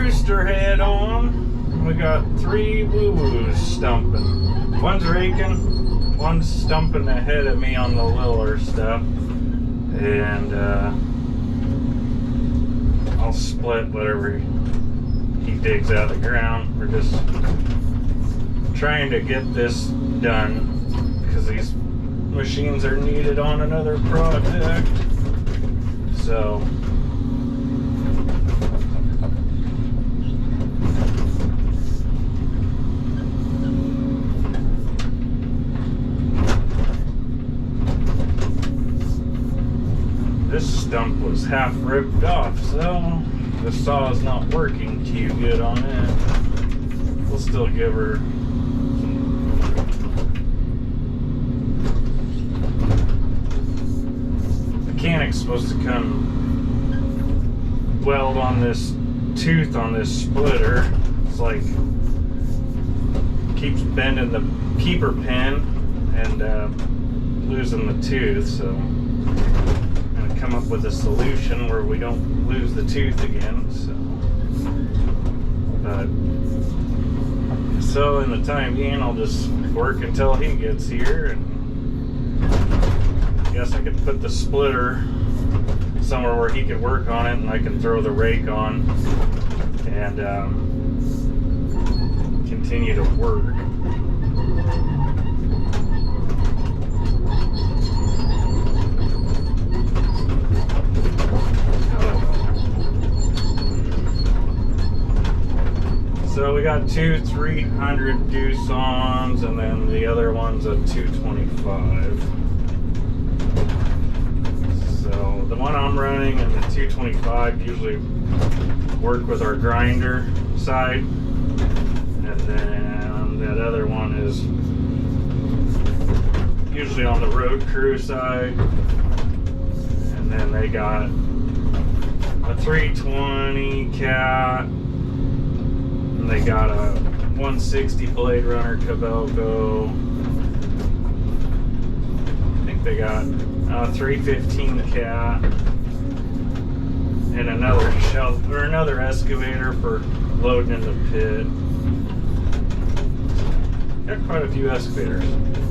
rooster head on. We got 3 woo-woos stumping. One's raking, one's stumping ahead of me on the littler stuff. And I'll split whatever he digs out of the ground. We're just trying to get this done because these machines are needed on another project. So this stump was half ripped off, so the saw is not working too good on it. We'll still give her mechanic's supposed to come weld on this tooth on this splitter. It's like keeps bending the keeper pin and losing the tooth, so I'm gonna come up with a solution where we don't lose the tooth again. So in the time being, I'll just work until he gets here, and I guess I could put the splitter somewhere where he could work on it, and I can throw the rake on and continue to work. So we got 2 300 Doosans, and then the other one's a 225. So the one I'm running and the 225 usually work with our grinder side, and then that other one is usually on the road crew side, and then they got a 320 cat, and they got a 160 Blade Runner Cabelco. I think they got a 315 cat and another shelf or another excavator for loading in the pit. Got quite a few excavators.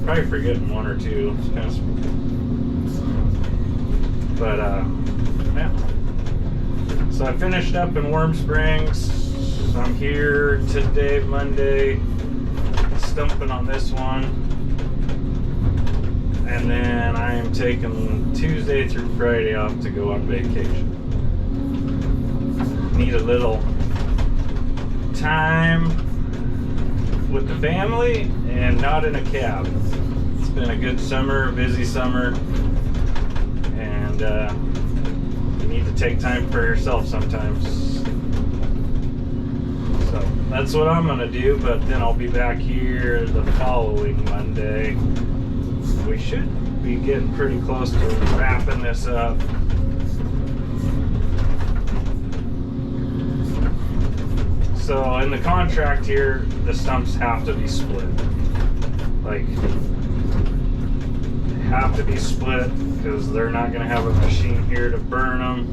Probably forgetting one or two. It's kind of, but yeah. So I finished up in Warm Springs. I'm here today, Monday, stumping on this one, and then I am taking Tuesday through Friday off to go on vacation. Need a little time with the family and not in a cab. It's been a good summer, busy summer, and you need to take time for yourself sometimes. So that's what I'm gonna do, but then I'll be back here the following Monday. We should be getting pretty close to wrapping this up. So in the contract here, the stumps have to be split. Like, they have to be split because they're not gonna have a machine here to burn them,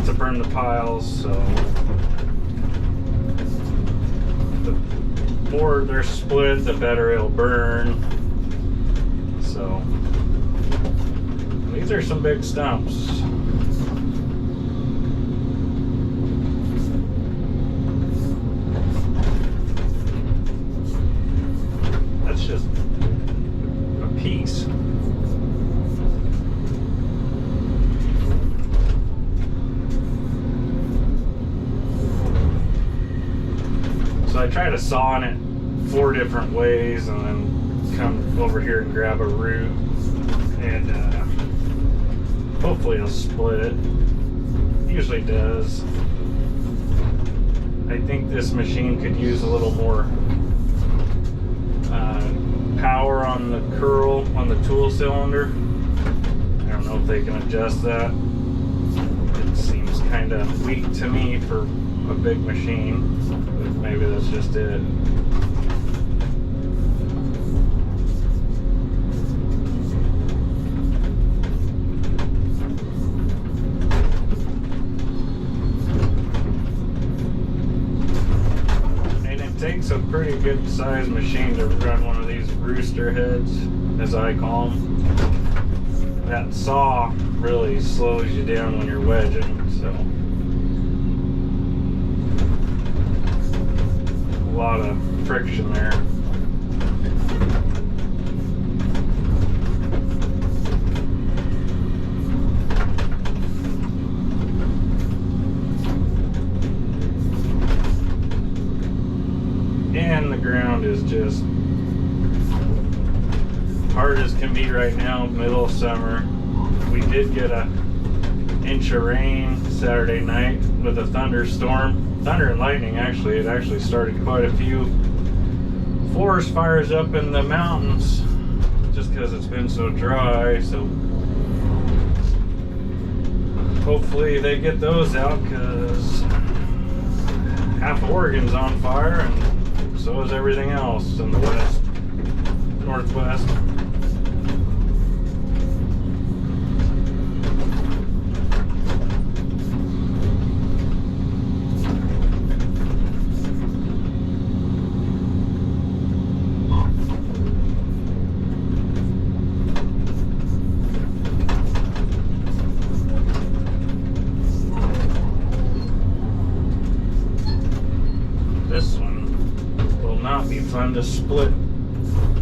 to burn the piles, so the more they're split, the better it'll burn. So these are some big stumps. That's just a piece. So I try to saw on it 4 different ways, and then come over here and grab a root, and hopefully it'll split it. Usually does. I think this machine could use a little more power on the curl on the tool cylinder. I don't know if they can adjust that. It seems kind of weak to me for a big machine, but maybe that's just it. pretty good sized machine to run one of these rooster heads, as I call them. That saw really slows you down when you're wedging, so a lot of friction there. And the ground is just hard as can be right now, middle of summer. We did get a inch of rain Saturday night with a thunderstorm. Thunder and lightning, actually. It actually started quite a few forest fires up in the mountains just because it's been so dry. So hopefully they get those out, because half of Oregon's on fire, and so is everything else in the west, northwest. This one will not be fun to split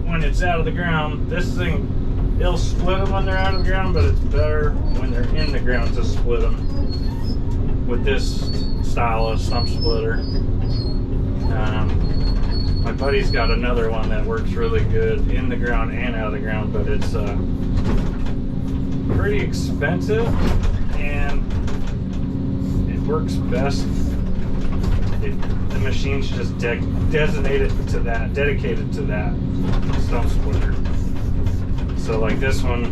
when it's out of the ground. This thing, it'll split them when they're out of the ground, but it's better when they're in the ground to split them with this style of stump splitter. My buddy's got another one that works really good in the ground and out of the ground, but it's pretty expensive, and it works best. The machine's just dedicated to that stump splitter. So like this one,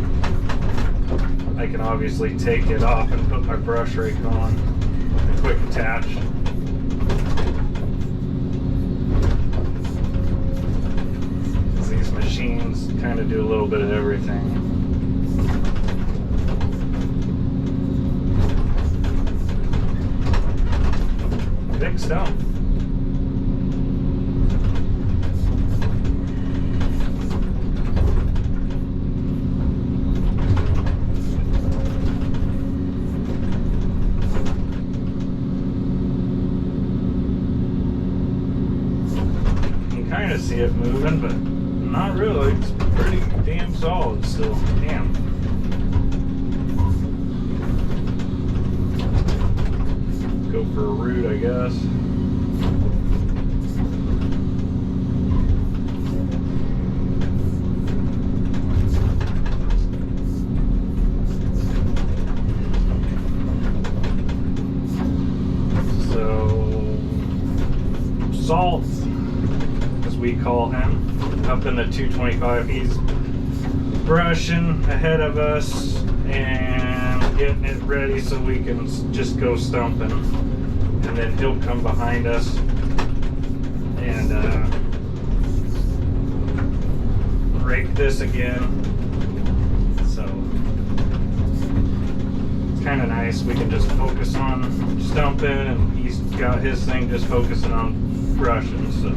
I can obviously take it off and put my brush rake on, a quick attach. These machines kind of do a little bit of everything. Big stump. You can kind of see it moving, but not really. It's pretty damn solid still. Damn. Go for a root, I guess. So, Salt, as we call him, up in the 225, he's brushing ahead of us and getting it ready so we can just go stumping, and then he'll come behind us and rake this again. So it's kind of nice. We can just focus on stumping, and he's got his thing just focusing on brushing. So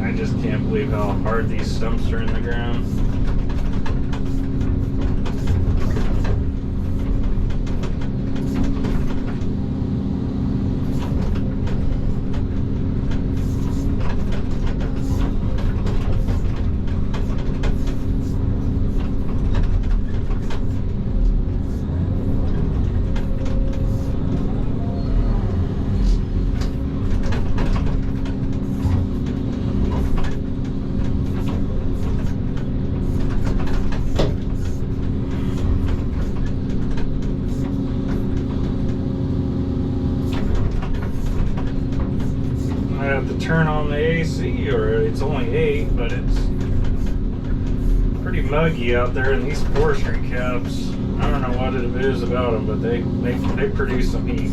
I just can't believe how hard these stumps are in the ground. Have to turn on the AC, or it's only 8, but it's pretty muggy out there, and these forestry caps, I don't know what it is about them, but they produce some heat.